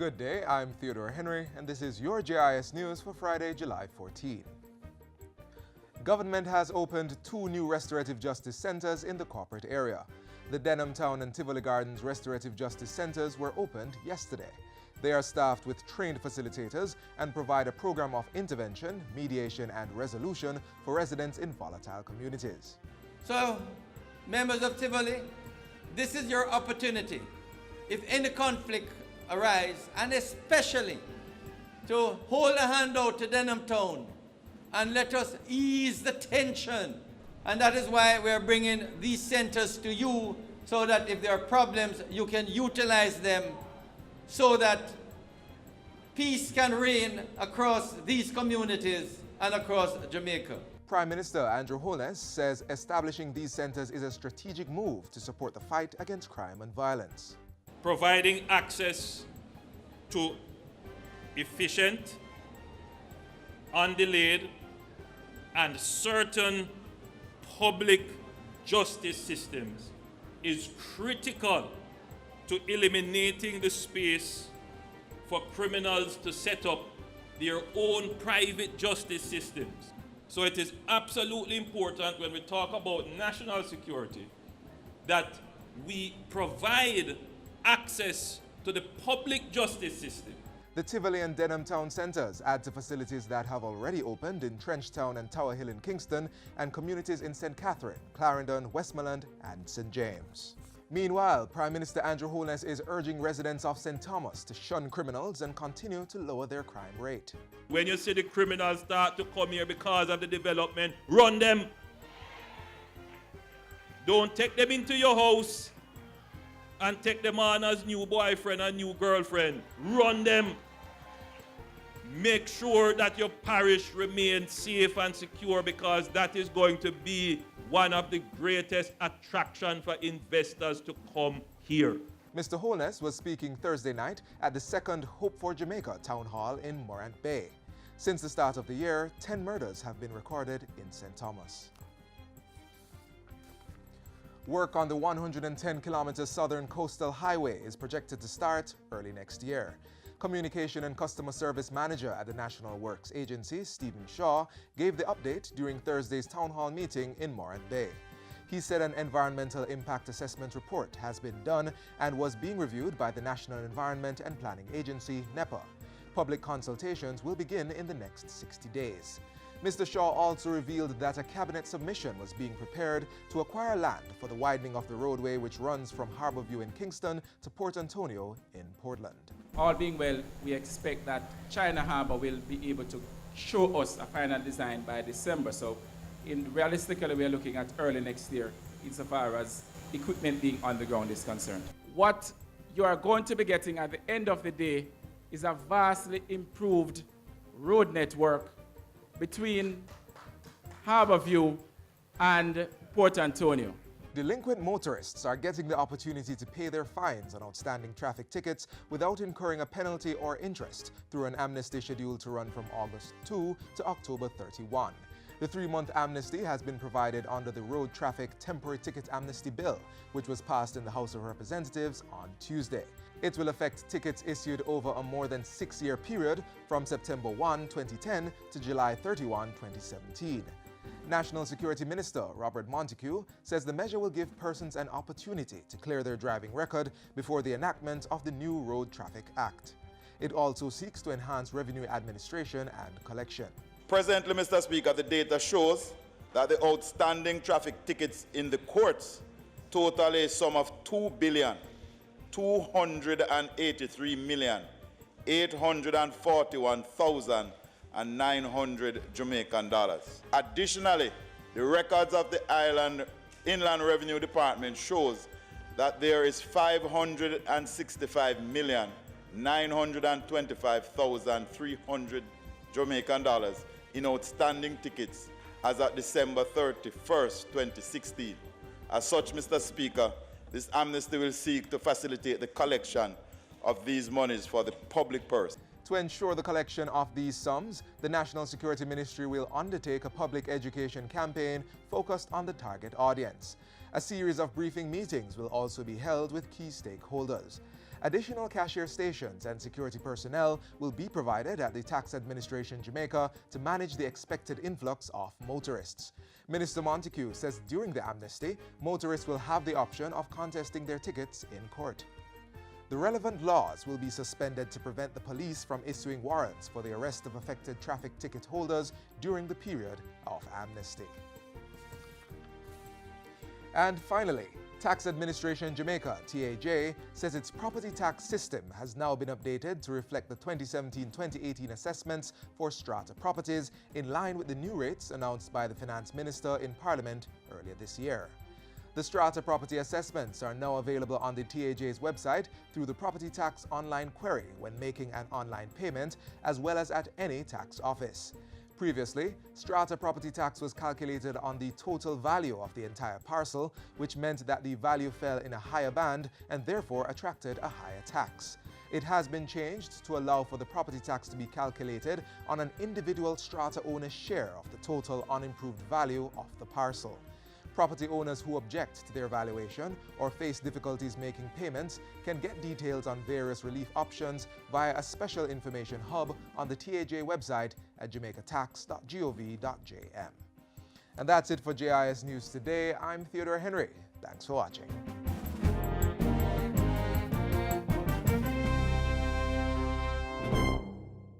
Good day, I'm Theodore Henry, and this is your JIS News for Friday, July 14. Government has opened 2 new restorative justice centers in the corporate area. The Denham Town and Tivoli Gardens Restorative Justice Centers were opened yesterday. They are staffed with trained facilitators and provide a program of intervention, mediation, and resolution for residents in volatile communities. So, members of Tivoli, this is your opportunity. If any conflict arise, and especially to hold a hand out to Denham Town and let us ease the tension. And that is why we are bringing these centers to you, so that if there are problems, you can utilize them so that peace can reign across these communities and across Jamaica. Prime Minister Andrew Holness says establishing these centers is a strategic move to support the fight against crime and violence. Providing access to efficient, undelayed, and certain public justice systems is critical to eliminating the space for criminals to set up their own private justice systems. So it is absolutely important when we talk about national security that we provide access to the public justice system. The Tivoli and Denham Town centers add to facilities that have already opened in Trenchtown and Tower Hill in Kingston and communities in St. Catherine, Clarendon, Westmoreland, and St. James. Meanwhile, Prime Minister Andrew Holness is urging residents of St. Thomas to shun criminals and continue to lower their crime rate. When you see the criminals start to come here because of the development, run them. Don't take them into your house and take them on as new boyfriend and new girlfriend. Run them. Make sure that your parish remains safe and secure, because that is going to be one of the greatest attractions for investors to come here. Mr. Holness was speaking Thursday night at the second Hope for Jamaica Town Hall in Morant Bay. Since the start of the year, 10 murders have been recorded in St. Thomas. Work on the 110-kilometer Southern Coastal Highway is projected to start early next year. Communication and Customer Service Manager at the National Works Agency, Stephen Shaw, gave the update during Thursday's town hall meeting in Morant Bay. He said an environmental impact assessment report has been done and was being reviewed by the National Environment and Planning Agency, NEPA. Public consultations will begin in the next 60 days. Mr. Shaw also revealed that a cabinet submission was being prepared to acquire land for the widening of the roadway which runs from Harbourview in Kingston to Port Antonio in Portland. All being well, we expect that China Harbour will be able to show us a final design by December. So realistically, we are looking at early next year insofar as equipment being on the ground is concerned. What you are going to be getting at the end of the day is a vastly improved road network between Harbourview and Port Antonio. Delinquent motorists are getting the opportunity to pay their fines on outstanding traffic tickets without incurring a penalty or interest through an amnesty scheduled to run from August 2 to October 31. The 3-month amnesty has been provided under the Road Traffic Temporary Ticket Amnesty Bill, which was passed in the House of Representatives on Tuesday. It will affect tickets issued over a more than 6-year period from September 1, 2010 to July 31, 2017. National Security Minister Robert Montego says the measure will give persons an opportunity to clear their driving record before the enactment of the new Road Traffic Act. It also seeks to enhance revenue administration and collection. Presently, Mr. Speaker, the data shows that the outstanding traffic tickets in the courts total a sum of $2,283,841,900 Jamaican dollars. Additionally, the records of the Inland Revenue Department shows that there is $565,925,300 Jamaican dollars in outstanding tickets as of December 31st, 2016. As such, Mr. Speaker, this amnesty will seek to facilitate the collection of these monies for the public purse. To ensure the collection of these sums, the National Security Ministry will undertake a public education campaign focused on the target audience. A series of briefing meetings will also be held with key stakeholders. Additional cashier stations and security personnel will be provided at the Tax Administration Jamaica to manage the expected influx of motorists. Minister Montego says during the amnesty, motorists will have the option of contesting their tickets in court. The relevant laws will be suspended to prevent the police from issuing warrants for the arrest of affected traffic ticket holders during the period of amnesty. And finally, Tax Administration Jamaica, TAJ, says its property tax system has now been updated to reflect the 2017-2018 assessments for strata properties in line with the new rates announced by the Finance Minister in Parliament earlier this year. The strata property assessments are now available on the TAJ's website through the property tax online query when making an online payment, as well as at any tax office. Previously, strata property tax was calculated on the total value of the entire parcel, which meant that the value fell in a higher band and therefore attracted a higher tax. It has been changed to allow for the property tax to be calculated on an individual strata owner's share of the total unimproved value of the parcel. Property owners who object to their valuation or face difficulties making payments can get details on various relief options via a special information hub on the TAJ website at jamaicatax.gov.jm. And that's it for JIS News Today. I'm Theodore Henry. Thanks for watching.